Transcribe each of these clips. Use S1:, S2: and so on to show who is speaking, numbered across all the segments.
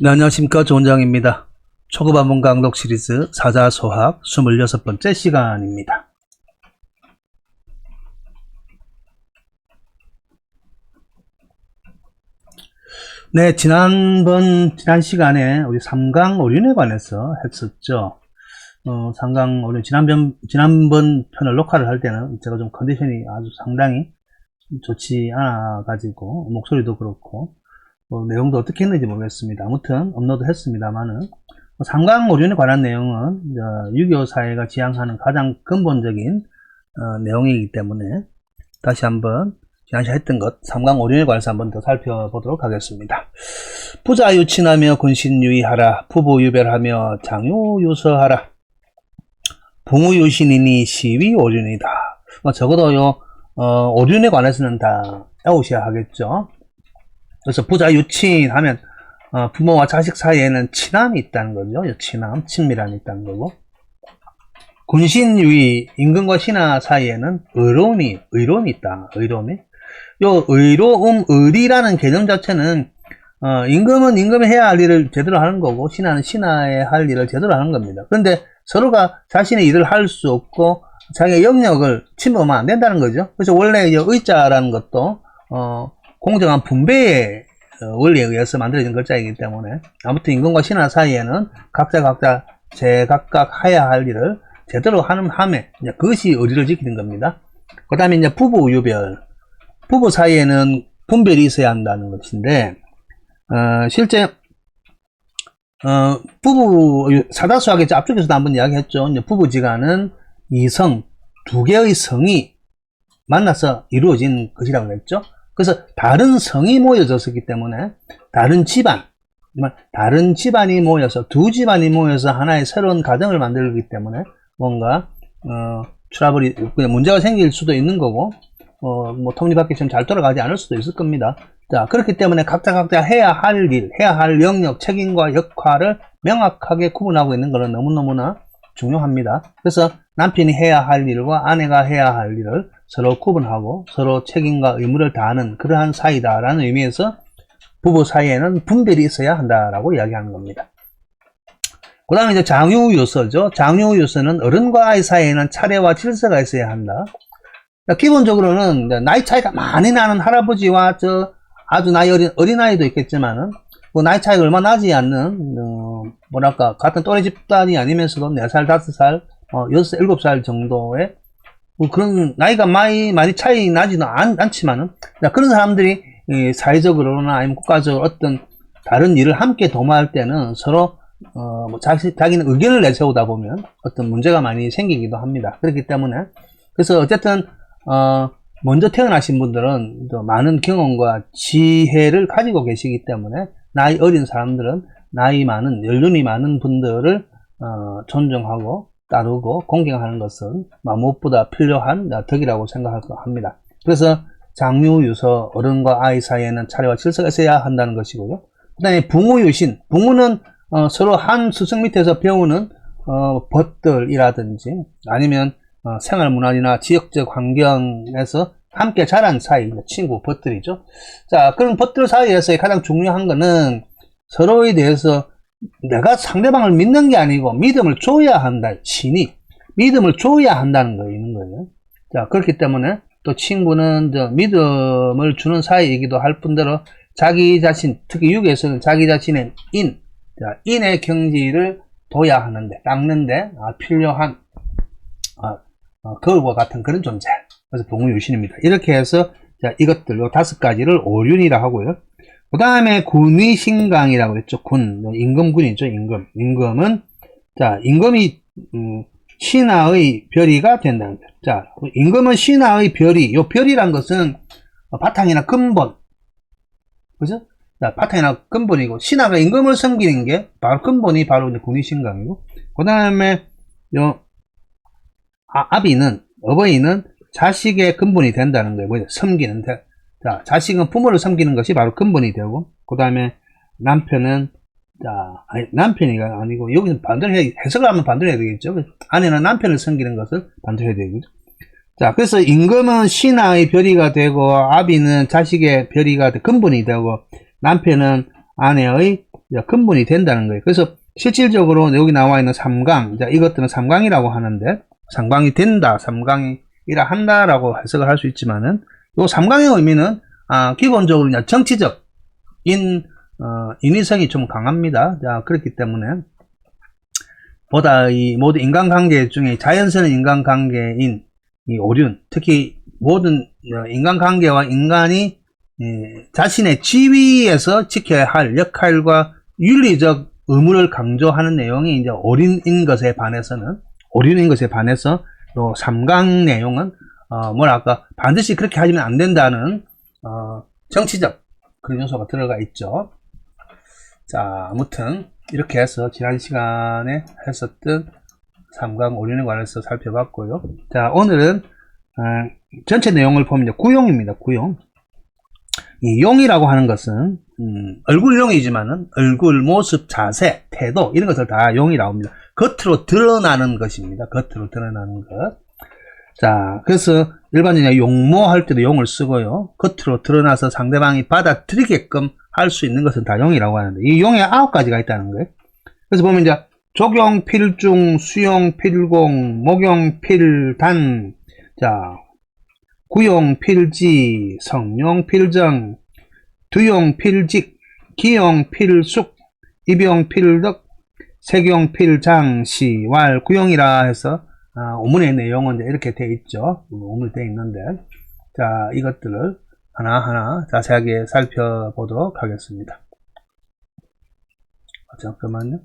S1: 네, 안녕하십니까. 조원장입니다. 초급 한문 강독 시리즈 사자소학 26번째 시간입니다. 네, 지난 시간에 우리 삼강 오륜에 관해서 했었죠. 삼강 오륜, 지난번 편을 녹화를 할 때는 제가 좀 컨디션이 아주 상당히 좋지 않아가지고, 목소리도 그렇고, 내용도 어떻게 했는지 모르겠습니다. 아무튼 업로드 했습니다만은 삼강 오륜에 관한 내용은 6.25 사회가 지향하는 가장 근본적인 내용이기 때문에 다시 한번 지난시에 했던 것 삼강 오륜에 관해서 한번 더 살펴보도록 하겠습니다. 부자유친하며 군신유의하라. 부부유별하며 장유유서하라. 붕우유신이니 시위오륜이다. 적어도 오륜에 관해서는 다 외우셔야 하겠죠. 그래서 부자유친 하면 부모와 자식 사이에는 친함이 있다는 거죠. 친함, 친밀함이 있다는 거고, 군신유의, 임금과 신하 사이에는 의로움이 있다. 의로움이. 요 의로움, 의리라는 개념 자체는 임금은 임금이 해야 할 일을 제대로 하는 거고, 신하는 신하의 할 일을 제대로 하는 겁니다. 그런데 서로가 자신의 일을 할 수 없고 자기의 영역을 침범하면 안 된다는 거죠. 그래서 원래 의자라는 것도 공정한 분배의 원리에 의해서 만들어진 글자이기 때문에, 아무튼 임금과 신하 사이에는 각자 제각각 해야 할 일을 제대로 하는 함에, 그것이 의리를 지키는 겁니다. 그 다음에 이제 부부유별, 부부 사이에는 분별이 있어야 한다는 것인데, 실제 부부 사다수학의 앞쪽에서도 한번 이야기했죠. 이제 부부지간은 이성, 두 개의 성이 만나서 이루어진 것이라고 그랬죠. 그래서 다른 성이 모여졌기 때문에 다른 집안이 모여서, 두 집안이 모여서 하나의 새로운 가정을 만들기 때문에 뭔가 트러블이, 문제가 생길 수도 있는 거고, 뭐 톱니바퀴처럼 잘 돌아가지 않을 수도 있을 겁니다. 자, 그렇기 때문에 각자 해야 할 일, 해야 할 영역, 책임과 역할을 명확하게 구분하고 있는 것은 너무너무나 중요합니다. 그래서 남편이 해야 할 일과 아내가 해야 할 일을 서로 구분하고 서로 책임과 의무를 다하는 그러한 사이다라는 의미에서 부부 사이에는 분별이 있어야 한다라고 이야기하는 겁니다. 그 다음에 이제 장유유서죠. 장유유서는 어른과 아이 사이에는 차례와 질서가 있어야 한다. 기본적으로는 나이 차이가 많이 나는 할아버지와 아주 나이 어린아이도 있겠지만은, 나이 차이가 얼마 나지 않는, 같은 또래 집단이 아니면서도 4살, 5살, 6살, 7살 정도의, 그런 나이가 많이 차이 나지는 않지만은, 그런 사람들이 사회적으로나 아니면 국가적으로 어떤 다른 일을 함께 도모할 때는 서로, 자기는 의견을 내세우다 보면 어떤 문제가 많이 생기기도 합니다. 그렇기 때문에, 그래서 어쨌든, 먼저 태어나신 분들은 많은 경험과 지혜를 가지고 계시기 때문에 나이 어린 사람들은 연륜이 많은 분들을 존중하고 따르고 공경하는 것은 무엇보다 필요한 덕이라고 생각합니다. 그래서 장유유서, 어른과 아이 사이에는 차례와 질서가 있어야 한다는 것이고요. 그 다음에 붕우유신, 붕우는 서로 한 스승 밑에서 배우는 벗들이라든지 아니면 생활문화나 지역적 환경에서 함께 자란 사이, 친구, 벗들이죠. 자, 그런 벗들 사이에서의 가장 중요한 거는 서로에 대해서 내가 상대방을 믿는 게 아니고 믿음을 줘야 한다. 신이 믿음을 줘야 한다는 거 있는 거예요. 자, 그렇기 때문에 또 친구는 믿음을 주는 사이이기도 할 뿐더러 자기 자신, 특히 유교에서는 자기 자신의 인의 경지를 둬야 하는데, 닦는데 필요한 거울과 같은 그런 존재. 그래서 붕우유신입니다. 이렇게 해서 이것들, 요 5가지를 오륜이라 하고요. 그 다음에 군의신강이라고 그랬죠. 임금군이죠. 임금은, 임금이, 신하의 별이가 된다는 거예요. 자, 임금은 신하의 별이, 요 별이란 것은 바탕이나 근본. 그죠? 자, 바탕이나 근본이고, 신하가 임금을 섬기는 게 바로 근본이 바로 이제 군의신강이고, 그 다음에, 어버이는 자식의 근본이 된다는 거예요. 섬기는 데. 자, 자식은 부모를 섬기는 것이 바로 근본이 되고, 그 다음에 남편은, 남편이가 아니고, 여기는 반대로 해석을 하면 반대로 해야 되겠죠. 아내는 남편을 섬기는 것을 반대로 해야 되겠죠. 자, 그래서 임금은 신하의 별이가 되고, 아비는 자식의 별이가 근본이 되고, 남편은 아내의 근본이 된다는 거예요. 그래서 실질적으로 여기 나와 있는 삼강, 자, 이것들은 삼강이라고 하는데, 삼강이 된다, 삼강이라 한다라고 해석을 할 수 있지만은, 요 삼강의 의미는, 기본적으로 그냥 정치적, 인위성이 좀 강합니다. 자, 그렇기 때문에, 보다 이 모든 인간관계 중에 자연스러운 인간관계인 이 오륜, 특히 모든 인간관계와 인간이 자신의 지위에서 지켜야 할 역할과 윤리적 의무를 강조하는 내용이 이제 오륜인 것에 반해서는, 오륜인 것에 반해서 또 삼강 내용은 뭐랄까 반드시 그렇게 하시면 안 된다는 정치적 그런 요소가 들어가 있죠. 자, 아무튼 이렇게 해서 지난 시간에 했었던 삼강 오륜에 관해서 살펴봤고요. 자, 오늘은 전체 내용을 보면 구용입니다. 구용. 이 용이라고 하는 것은 얼굴용이지만은 얼굴, 모습, 자세, 태도 이런 것을 다 용이라고 합니다. 겉으로 드러나는 것입니다. 겉으로 드러나는 것. 자, 그래서 일반적으로 용모할 때도 용을 쓰고요. 겉으로 드러나서 상대방이 받아들이게끔 할 수 있는 것은 다 용이라고 하는데, 이 용에 9가지가 있다는 거예요. 그래서 보면 이제 조경, 필중, 수용, 필공, 목용, 필단, 자, 구용, 필지, 성용, 필정, 두용, 필직, 기용, 필숙, 입용, 필덕, 색용, 필장, 시왈, 구용이라 해서 오문의 내용은 이제 이렇게 돼 있죠. 오문이 돼 있는데, 자, 이것들을 하나하나 자세하게 살펴보도록 하겠습니다. 잠깐만요.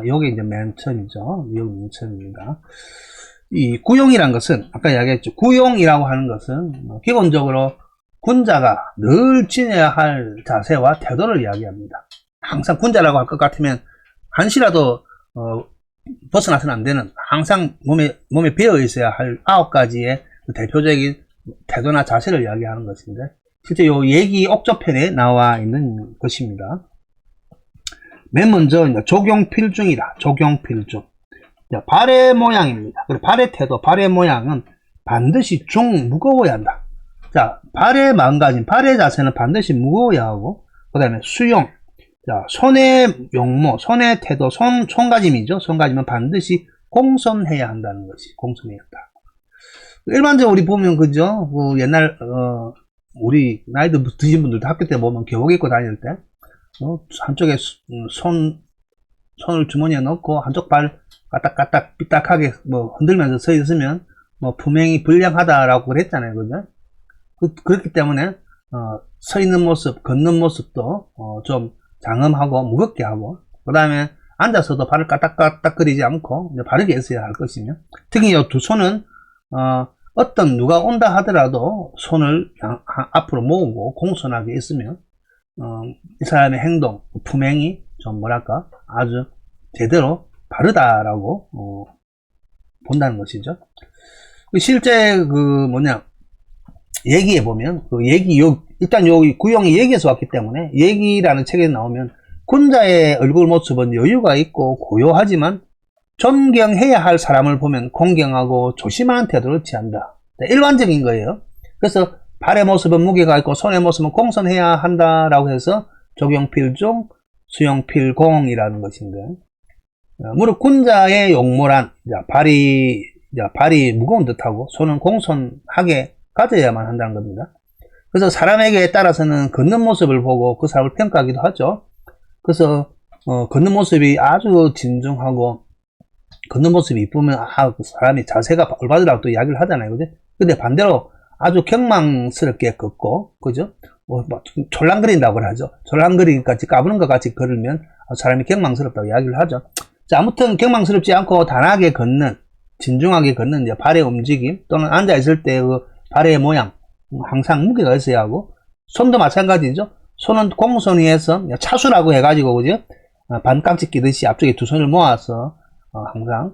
S1: 여기 이제 맨 처음이죠. 여기 맨 처음입니다. 이 구용이란 것은, 아까 이야기했죠. 구용이라고 하는 것은, 기본적으로 군자가 늘 지녀야 할 자세와 태도를 이야기합니다. 항상 군자라고 할 것 같으면, 한시라도, 벗어나서는 안 되는, 항상 몸에 배어 있어야 할 9가지의 대표적인 태도나 자세를 이야기하는 것인데, 실제 요 얘기 옥조편에 나와 있는 것입니다. 맨 먼저, 조경필중이다. 조경필중. 발의 모양입니다. 그리고 발의 태도, 발의 모양은 반드시 무거워야 한다. 자, 발의 마음가짐, 발의 자세는 반드시 무거워야 하고, 그 다음에 수용. 자, 손의 용모, 손의 태도, 손가짐이죠. 손가짐은 반드시 공손해야 한다는 것이, 공손해야 한다. 일반적으로 우리 보면, 그죠? 옛날, 우리 나이도 드신 분들도 학교 때 보면 교복 입고 다닐 때, 한쪽에 손을 주머니에 넣고, 한쪽 발 까딱까딱 삐딱하게 흔들면서 서 있으면, 품행이 불량하다라고 그랬잖아요. 그죠? 그렇기 때문에, 서 있는 모습, 걷는 모습도, 좀 장엄하고 무겁게 하고, 그 다음에 앉아서도 발을 까딱까딱거리지 않고, 이제 바르게 했어야 할 것이며, 특히 이 두 손은, 어떤 누가 온다 하더라도 손을 앞으로 모으고 공손하게 있으면 이 사람의 행동, 품행이 좀 뭐랄까 아주 제대로 바르다라고 본다는 것이죠. 실제 얘기에 보면 일단 여기 구용이 얘기에서 왔기 때문에 얘기라는 책에 나오면 군자의 얼굴 모습은 여유가 있고 고요하지만 존경해야 할 사람을 보면 공경하고 조심하는 태도를 취한다. 일반적인 거예요. 그래서 발의 모습은 무게가 있고 손의 모습은 공손해야 한다라고 해서 조경필중, 수용필공이라는 것인데, 무릇 군자의 용모란 발이 무거운 듯하고 손은 공손하게 가져야만 한다는 겁니다. 그래서 사람에게 따라서는 걷는 모습을 보고 그 사람을 평가하기도 하죠. 그래서 걷는 모습이 아주 진중하고 걷는 모습이 이쁘면 그 사람이 자세가 올바르다고 또 이야기를 하잖아요. 그죠? 근데 반대로 아주 경망스럽게 걷고, 그죠? 촐랑거린다고 하죠. 촐랑거리기까지 까부는 것 같이 걸으면 사람이 경망스럽다고 이야기를 하죠. 자, 아무튼 경망스럽지 않고 단하게 걷는, 진중하게 걷는 이제 발의 움직임 또는 앉아있을 때 그 발의 모양, 항상 무게가 있어야 하고, 손도 마찬가지죠. 손은 공손히 해서 차수라고 해가지고, 그죠? 반깍지 끼듯이 앞쪽에 두 손을 모아서 항상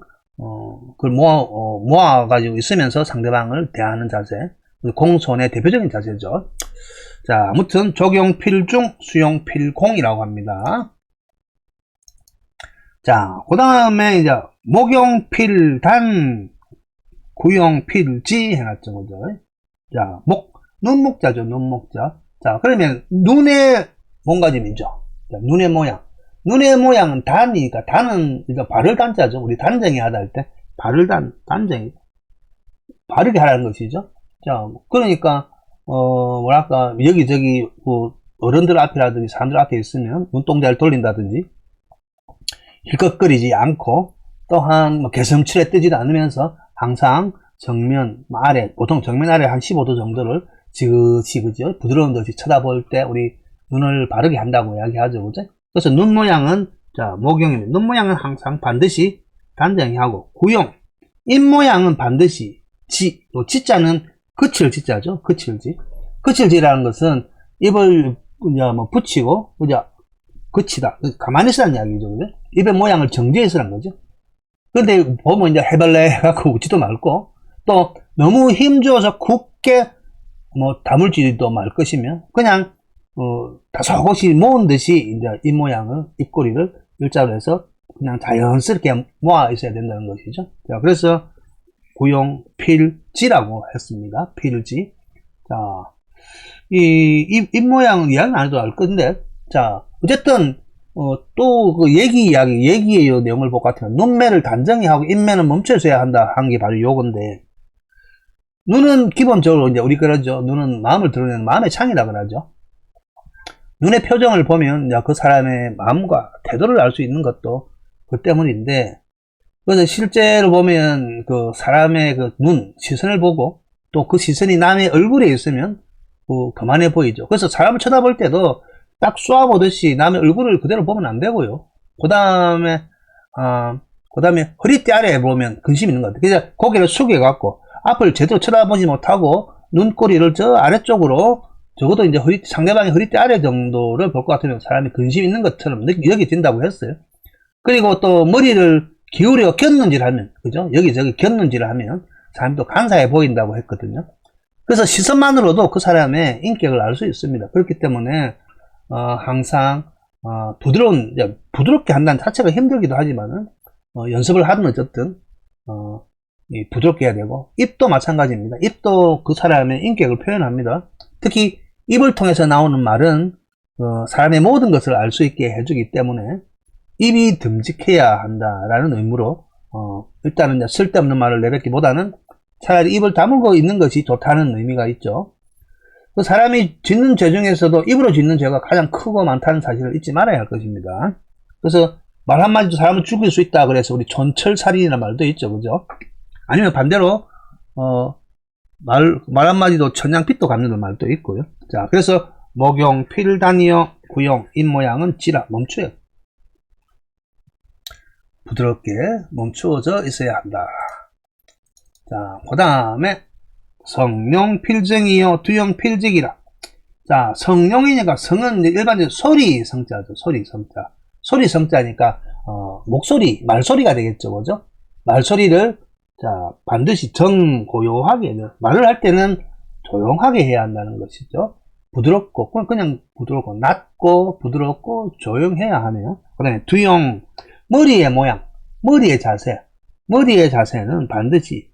S1: 그걸 모아가지고 있으면서 상대방을 대하는 자세, 공손의 대표적인 자세죠. 자, 아무튼 조경필중, 수용필공이라고 합니다. 자, 그 다음에 이제 목용필단, 구용필지 해놨죠, 그죠? 자, 눈목자죠, 눈목자. 자, 그러면 눈의 몸가짐이죠. 자, 눈의 모양. 눈의 모양은 단이니까, 단은, 그러니까 발을 단자죠. 우리 단정히 하다 할 때, 발을 단정히. 바르게 하라는 것이죠. 자, 그러니까, 뭐랄까, 여기저기, 뭐, 어른들 앞이라든지 사람들 앞에 있으면 눈동자를 돌린다든지, 힐끗거리지 않고, 또한, 뭐, 개성칠에 뜨지도 않으면서, 항상 정면 아래, 보통 정면 아래 한 15도 정도를 지그시, 그죠? 부드러운 듯이 쳐다볼 때 우리 눈을 바르게 한다고 이야기하죠. 그죠? 그래서 눈 모양은, 자, 목용입니다. 눈 모양은 항상 반드시 단정히 하고, 구용. 입 모양은 반드시 또 지자는 거칠지자죠. 거칠지. 거칠지라는 것은 입을 이제 뭐 붙이고, 그죠? 거치다. 가만히 있으라는 이야기죠. 그죠? 입의 모양을 정지해 있으라는 거죠. 근데 보면 이제 해발레 해갖고 웃지도 말고, 또 너무 힘줘서 굳게 뭐 다물지도 말 것이면, 그냥, 다소곳이 모은 듯이 이제 입 모양을, 입꼬리를 일자로 해서 그냥 자연스럽게 모아 있어야 된다는 것이죠. 자, 그래서 구용 필지라고 했습니다. 필지. 자, 입 모양은 이야기는 안 해도 알 건데, 자, 어쨌든, 또 그 얘기의 요 내용을 볼 것 같아요. 눈매를 단정히 하고 입매는 멈춰줘야 한다 한 게 바로 요건데, 눈은 기본적으로 이제 우리 그러죠. 눈은 마음을 드러내는 마음의 창이라 그러죠. 눈의 표정을 보면 그 사람의 마음과 태도를 알 수 있는 것도 그 때문인데, 그래서 실제로 보면 그 사람의 그 눈, 시선을 보고 또 그 시선이 남의 얼굴에 있으면 그만해 보이죠. 그래서 사람을 쳐다볼 때도 딱 쏘아보듯이 남의 얼굴을 그대로 보면 안 되고요. 그 다음에 허리띠 아래에 보면 근심이 있는 것 같아요. 그래서 고개를 숙여갖고 앞을 제대로 쳐다보지 못하고 눈꼬리를 저 아래쪽으로 적어도 이제 상대방의 허리띠 아래 정도를 볼 것 같으면 사람이 근심 있는 것처럼 여겨진다고 했어요. 그리고 또 머리를 기울여 곁눈질 하면, 그죠? 여기저기 곁눈질을 하면 사람이 또 간사해 보인다고 했거든요. 그래서 시선만으로도 그 사람의 인격을 알 수 있습니다. 그렇기 때문에 항상 부드럽게 한다는 자체가 힘들기도 하지만은 연습을 하든 어쨌든 부드럽게 해야 되고, 입도 마찬가지입니다. 입도 그 사람의 인격을 표현합니다. 특히 입을 통해서 나오는 말은 사람의 모든 것을 알 수 있게 해주기 때문에 입이 듬직해야 한다라는 의무로 일단은 이제 쓸데없는 말을 내뱉기보다는 차라리 입을 다물고 있는 것이 좋다는 의미가 있죠. 그 사람이 짓는 죄 중에서도 입으로 짓는 죄가 가장 크고 많다는 사실을 잊지 말아야 할 것입니다. 그래서 말 한마디도 사람을 죽일 수 있다 그래서 우리 전철살인이라는 말도 있죠. 그죠? 아니면 반대로 말 한마디도 천냥빚도 갚는 말도 있고요. 자, 그래서 목용 필단이요, 구용 입모양은 지라 멈춰요. 부드럽게 멈추어져 있어야 한다. 자, 그 다음에 성룡 필정이요, 두용 필직이라. 자, 성룡이니까 성은 일반적으로 소리 성자죠. 소리 성자. 소리 성자니까 목소리, 말소리가 되겠죠. 그죠? 말소리를 자, 반드시 정고요하게, 말을 할 때는 조용하게 해야 한다는 것이죠. 부드럽고, 그냥 부드럽고, 낮고, 부드럽고, 조용해야 하네요. 그 다음에 두용, 머리의 모양, 머리의 자세. 머리의 자세는 반드시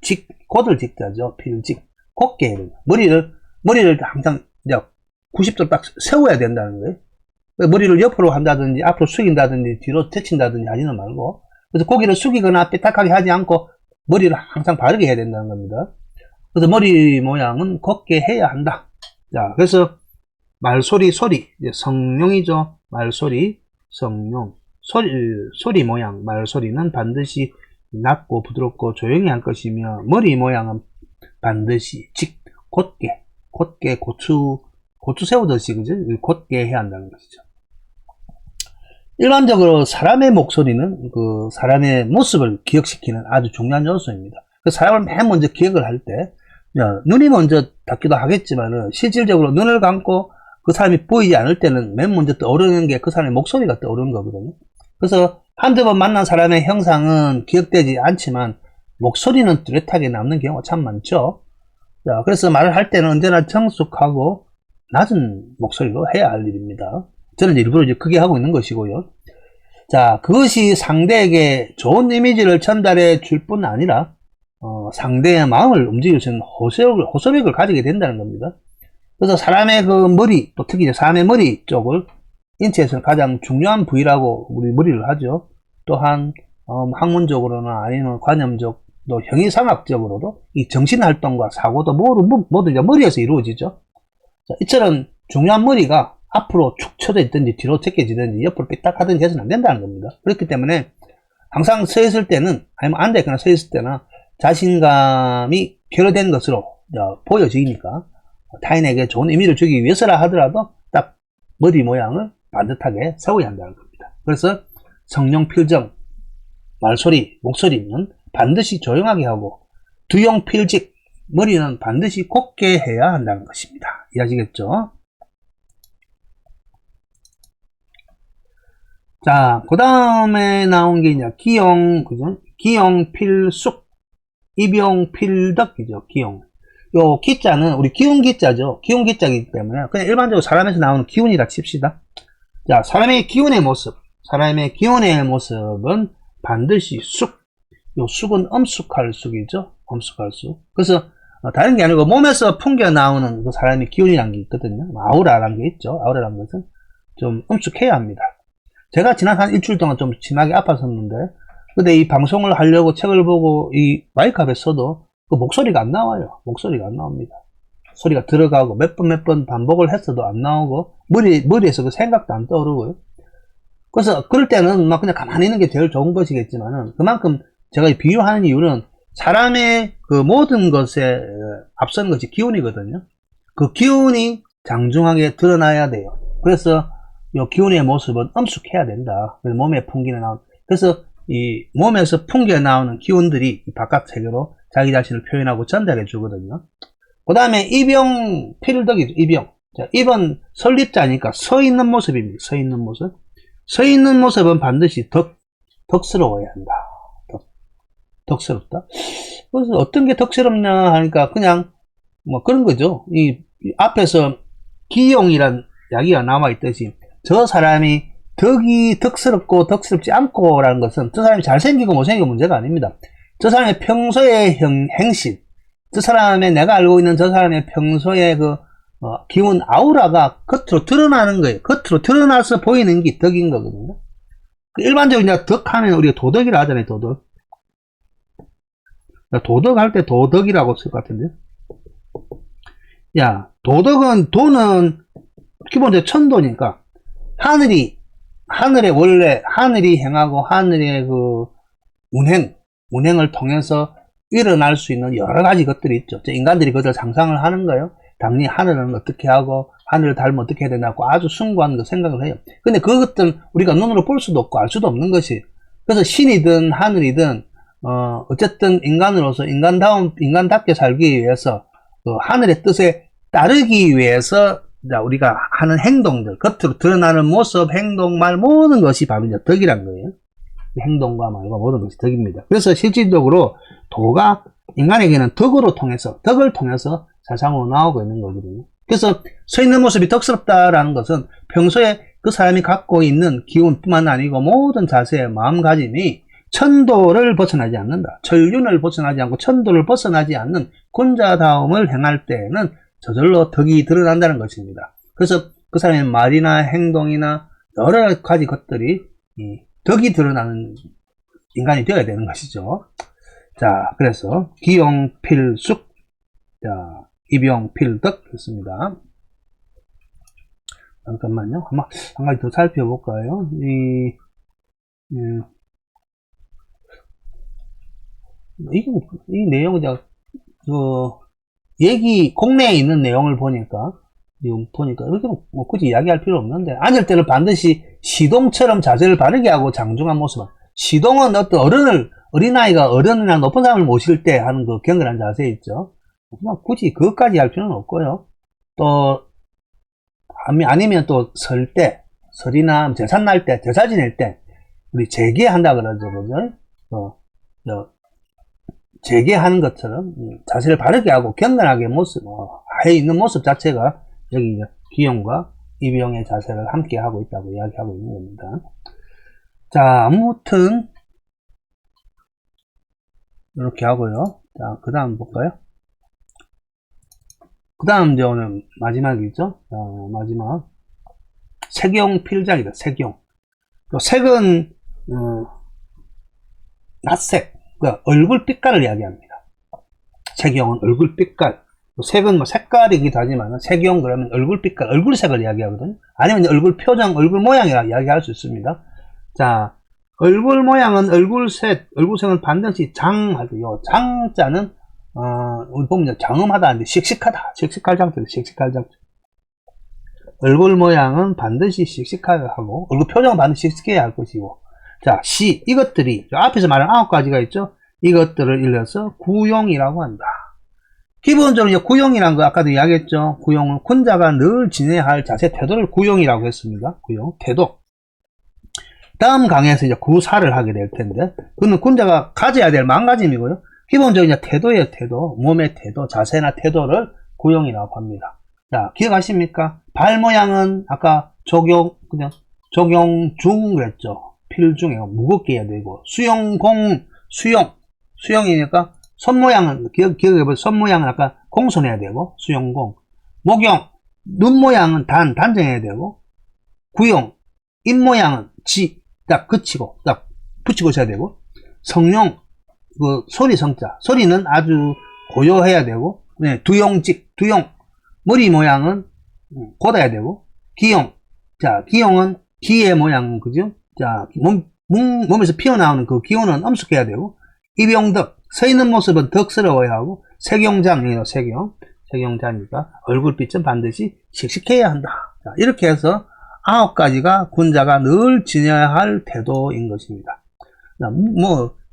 S1: 곧을 직자죠. 필직. 곧게 해야 됩니다. 머리를 항상 90도 딱 세워야 된다는 거예요. 머리를 옆으로 한다든지, 앞으로 숙인다든지, 뒤로 제친다든지 하지는 말고, 그래서 고개를 숙이거나 삐딱하게 하지 않고, 머리를 항상 바르게 해야 된다는 겁니다. 그래서 머리 모양은 곱게 해야 한다. 자, 그래서 말소리, 소리, 성룡이죠. 말소리, 성룡. 소리 모양, 말소리는 반드시 낮고 부드럽고 조용히 할 것이며, 머리 모양은 반드시 곧게 고추 세우듯이, 그죠? 곧게 해야 한다는 것이죠. 일반적으로 사람의 목소리는 그 사람의 모습을 기억시키는 아주 중요한 요소입니다. 그 사람을 맨 먼저 기억을 할 때, 눈이 먼저 닿기도 하겠지만은, 실질적으로 눈을 감고 그 사람이 보이지 않을 때는 맨 먼저 떠오르는 게 그 사람의 목소리가 떠오르는 거거든요. 그래서 한두 번 만난 사람의 형상은 기억되지 않지만, 목소리는 뚜렷하게 남는 경우가 참 많죠. 자, 그래서 말을 할 때는 언제나 정숙하고 낮은 목소리로 해야 할 일입니다. 저는 일부러 이제 크게 하고 있는 것이고요. 자, 그것이 상대에게 좋은 이미지를 전달해 줄 뿐 아니라, 상대의 마음을 움직일 수 있는 호소력을 가지게 된다는 겁니다. 그래서 사람의 그 머리, 또 특히 사람의 머리 쪽을 인체에서는 가장 중요한 부위라고 우리 머리를 하죠. 또한 학문적으로나 아니면 관념적, 또 형이상학적으로도 이 정신활동과 사고도 모두 이제 머리에서 이루어지죠. 자, 이처럼 중요한 머리가 앞으로 축 처져 있든지 뒤로 제껴지든지 옆으로 삐딱 하든지 해서는 안 된다는 겁니다. 그렇기 때문에 항상 서 있을 때는, 아니면 앉아있거나 서 있을 때나 자신감이 결여된 것으로 보여지니까 타인에게 좋은 의미를 주기 위해서라 하더라도 딱 머리 모양을 반듯하게 세워야 한다는 겁니다. 그래서 성령 필정, 말소리, 목소리는 반드시 조용하게 하고 두용 필직, 머리는 반드시 곱게 해야 한다는 것입니다. 이해하시겠죠? 자, 그 다음에 나온 게 이제 기용, 그죠? 기용 필숙, 입용 필덕이죠. 기용. 요 기자는 우리 기운 기자죠. 기운 기자이기 때문에 그냥 일반적으로 사람에서 나오는 기운이라 칩시다. 자, 사람의 기운의 모습은 반드시 쑥. 요 쑥은 엄숙할 쑥이죠. 엄숙할 쑥. 그래서 다른 게 아니고 몸에서 풍겨 나오는 그 사람의 기운이라는 게 있거든요. 아우라라는 게 있죠. 아우라라는 것은 좀 엄숙해야 합니다. 제가 지난 한 일주일 동안 좀 심하게 아팠었는데, 근데 이 방송을 하려고 책을 보고 이 마이크 앞에 서도 그 목소리가 안 나와요. 목소리가 안 나옵니다. 소리가 들어가고 몇 번 반복을 했어도 안 나오고 머리에서 그 생각도 안 떠오르고요. 그래서 그럴 때는 막 그냥 가만히 있는 게 제일 좋은 것이겠지만은 그만큼 제가 비유하는 이유는 사람의 그 모든 것에 앞서는 것이 기운이거든요. 그 기운이 장중하게 드러나야 돼요. 그래서 이 기운의 모습은 엄숙해야 된다. 그래서 몸에 풍기는 나온. 그래서 이 몸에서 풍겨 나오는 기운들이 바깥 세계로 자기 자신을 표현하고 전달해 주거든요. 그 다음에 입용 필덕이죠. 입용. 자, 입은 설립자니까 서 있는 모습입니다. 서 있는 모습. 서 있는 모습은 반드시 덕스러워야 한다. 덕스럽다. 그래서 어떤 게 덕스럽냐 하니까 그냥 뭐 그런 거죠. 이 앞에서 기용이란 이야기가 나와 있듯이 저 사람이 덕이 덕스럽고 덕스럽지 않고라는 것은 저 사람이 잘생기고 못생기고 문제가 아닙니다. 저 사람의 평소의 행실, 저 사람의 내가 알고 있는 저 사람의 평소의 그 기운 아우라가 겉으로 드러나는 거예요. 겉으로 드러나서 보이는 게 덕인 거거든요. 일반적으로 덕하면 우리가 도덕이라 하잖아요. 도덕. 도덕할 때 도덕이라고 쓸 것 같은데. 야, 도는 기본적으로 천도니까 하늘에 원래 하늘이 행하고 하늘의 그 운행을 통해서 일어날 수 있는 여러 가지 것들이 있죠. 인간들이 그것을 상상을 하는 거예요. 당연히 하늘은 어떻게 하고 하늘을 닮으면 어떻게 해야 되냐고 아주 숭고한 생각을 해요. 근데 그것들은 우리가 눈으로 볼 수도 없고 알 수도 없는 것이. 그래서 신이든 하늘이든 어쨌든 인간으로서 인간답게 살기 위해서 그 하늘의 뜻에 따르기 위해서 우리가 하는 행동들, 겉으로 드러나는 모습, 행동, 말 모든 것이 바로 이제 덕이란 거예요. 행동과 말과 모든 것이 덕입니다. 그래서 실질적으로 도가 인간에게는 덕을 통해서 사상으로 나오고 있는 거거든요. 그래서 서 있는 모습이 덕스럽다라는 것은 평소에 그 사람이 갖고 있는 기운뿐만 아니고 모든 자세의 마음가짐이 천도를 벗어나지 않는다. 천륜을 벗어나지 않고 천도를 벗어나지 않는 군자다움을 행할 때에는 저절로 덕이 드러난다는 것입니다. 그래서 그 사람의 말이나 행동이나 여러 가지 것들이 덕이 드러나는 인간이 되어야 되는 것이죠. 자, 그래서 기용필숙, 자, 입용필덕 했습니다. 잠깐만요. 한 가지 더 살펴볼까요? 이 내용은 제가 국내에 있는 내용을 보니까 이렇게 뭐 굳이 이야기할 필요 없는데, 앉을 때는 반드시 시동처럼 자세를 바르게 하고 장중한 모습은, 시동은 어떤 어린아이가 어른이나 높은 사람을 모실 때 하는 그 경건한 자세 있죠. 굳이 그것까지 할 필요는 없고요. 또 아니면 또 설이나 제사 날 때, 제사 지낼 때 우리 재개한다 그러죠. 그죠? 재개하는 것처럼 자세를 바르게 하고 경건하게 해 있는 모습 자체가 여기 기용과 입용의 자세를 함께 하고 있다고 이야기하고 있는 겁니다. 자, 아무튼 이렇게 하고요. 자, 그 다음 볼까요? 그 다음 이제 오늘 마지막이죠. 자, 마지막 색용 필장이다. 색용. 또 색은 낯색, 그러니까 얼굴 빛깔을 이야기합니다. 색용은 얼굴 빛깔. 색은 뭐 색깔이기도 하지만 색용 그러면 얼굴 빛깔, 얼굴색을 이야기하거든요. 아니면 얼굴 표정, 얼굴 모양이라 이야기할 수 있습니다. 자, 얼굴 모양은 얼굴색은 반드시 장하고요. 장자는 우리 보면 장음하다 하는데 씩씩하다, 씩씩할 장자, 씩씩할 장자. 얼굴 모양은 반드시 씩씩하게 하고 얼굴 표정은 반드시 씩씩해야 할 것이고, 자, 이것들이 앞에서 말한 9가지가 있죠. 이것들을 일러서 구용이라고 한다. 기본적으로 구용이란 거 아까도 이야기했죠. 구용은 군자가 늘 지내야 할 자세, 태도를 구용이라고 했습니다. 구용, 태도. 다음 강의에서 이제 구사를 하게 될 텐데, 그는 군자가 가져야 될 마음가짐이고요. 기본적으로 이제 태도예요, 태도. 몸의 태도, 자세나 태도를 구용이라고 합니다. 자, 기억하십니까? 발 모양은 아까 적용중 그랬죠. 필중에 무겁게 해야 되고, 수용이니까 손 모양은 기억해보세요. 손 모양은 아까 공손해야 되고, 수용공. 목용, 눈 모양은 단정해야 되고, 구용, 입 모양은 딱 그치고 딱 붙이고 있어야 되고, 성용, 소리 성자, 소리는 아주 고요해야 되고, 네, 두용, 머리 모양은 곧아야 되고, 기용, 자, 기용은 기의 모양, 그죠? 자, 몸에서 피어나오는 그 기운은 엄숙해야 되고, 입용덕, 서 있는 모습은 덕스러워야 하고, 색용장이에요, 색용자니까 얼굴빛은 반드시 씩씩해야 한다. 자, 이렇게 해서 9가지가 군자가 늘 지녀야 할 태도인 것입니다. 자,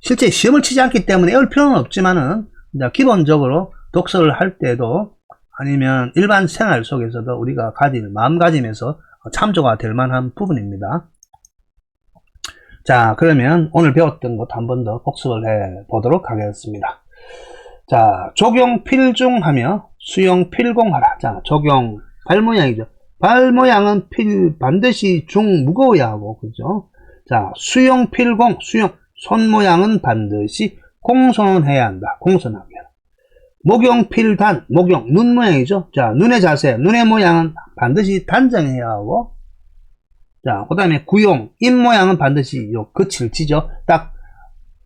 S1: 실제 시험을 치지 않기 때문에 외울 필요는 없지만은, 기본적으로 독서를 할 때도 아니면 일반 생활 속에서도 우리가 가질 마음가짐에서 참조가 될 만한 부분입니다. 자, 그러면 오늘 배웠던 것 한 번 더 복습을 해 보도록 하겠습니다. 자, 적용 필중하며 수용 필공하라. 자, 적용 발 모양이죠. 발 모양은 반드시 무거워야 하고, 그죠? 자, 수용 필공, 손 모양은 반드시 공손해야 한다. 공손하게. 목용 필단, 눈 모양이죠. 자, 눈의 자세, 눈의 모양은 반드시 단정해야 하고, 자, 그 다음에 구용, 입 모양은 반드시 끝을 치죠. 딱,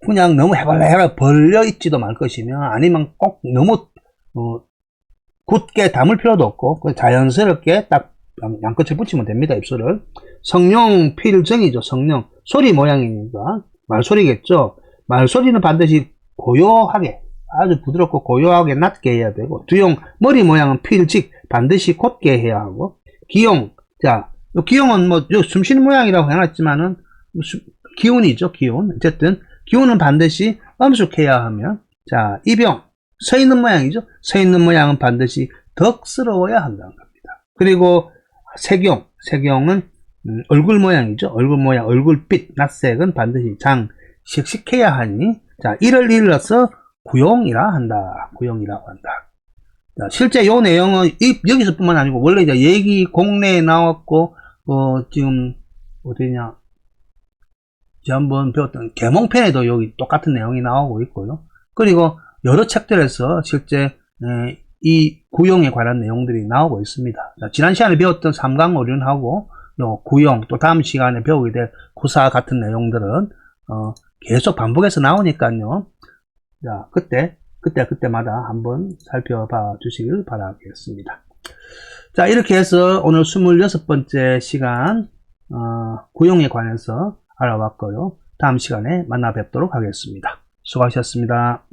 S1: 그냥 너무 해발라 벌려 있지도 말 것이며, 아니면 꼭 너무, 굳게 담을 필요도 없고, 자연스럽게 딱 양끝을 붙이면 됩니다, 입술을. 성용, 필정이죠, 성령. 소리 모양이니까, 말소리겠죠. 말소리는 반드시 고요하게, 아주 부드럽고 고요하게 낮게 해야 되고, 두용, 머리 모양은 필직, 반드시 곧게 해야 하고, 기용, 자, 기용은 숨 쉬는 모양이라고 해놨지만은, 기운이죠, 기운. 어쨌든, 기운은 반드시 엄숙해야 하면, 자, 입용, 서 있는 모양이죠. 서 있는 모양은 반드시 덕스러워야 한다는 겁니다. 그리고 색용은 얼굴 모양이죠. 얼굴 모양, 얼굴빛, 낯색은 반드시 씩씩해야 하니, 자, 이를 일러서 구용이라 한다. 구용이라고 한다. 자, 실제 요 내용은 여기서뿐만 아니고 원래 이제 얘기 공내에 나왔고, 지금 어디냐, 지난번 배웠던 계몽편에도 여기 똑같은 내용이 나오고 있고요. 그리고 여러 책들에서 실제 이 구용에 관한 내용들이 나오고 있습니다. 자, 지난 시간에 배웠던 삼강오륜하고 요 구용, 또 다음 시간에 배우게 될 구사 같은 내용들은 계속 반복해서 나오니까요. 자, 그때마다 한번 살펴봐 주시길 바라겠습니다. 자, 이렇게 해서 오늘 26번째 시간 구용에 관해서 알아봤고요. 다음 시간에 만나 뵙도록 하겠습니다. 수고하셨습니다.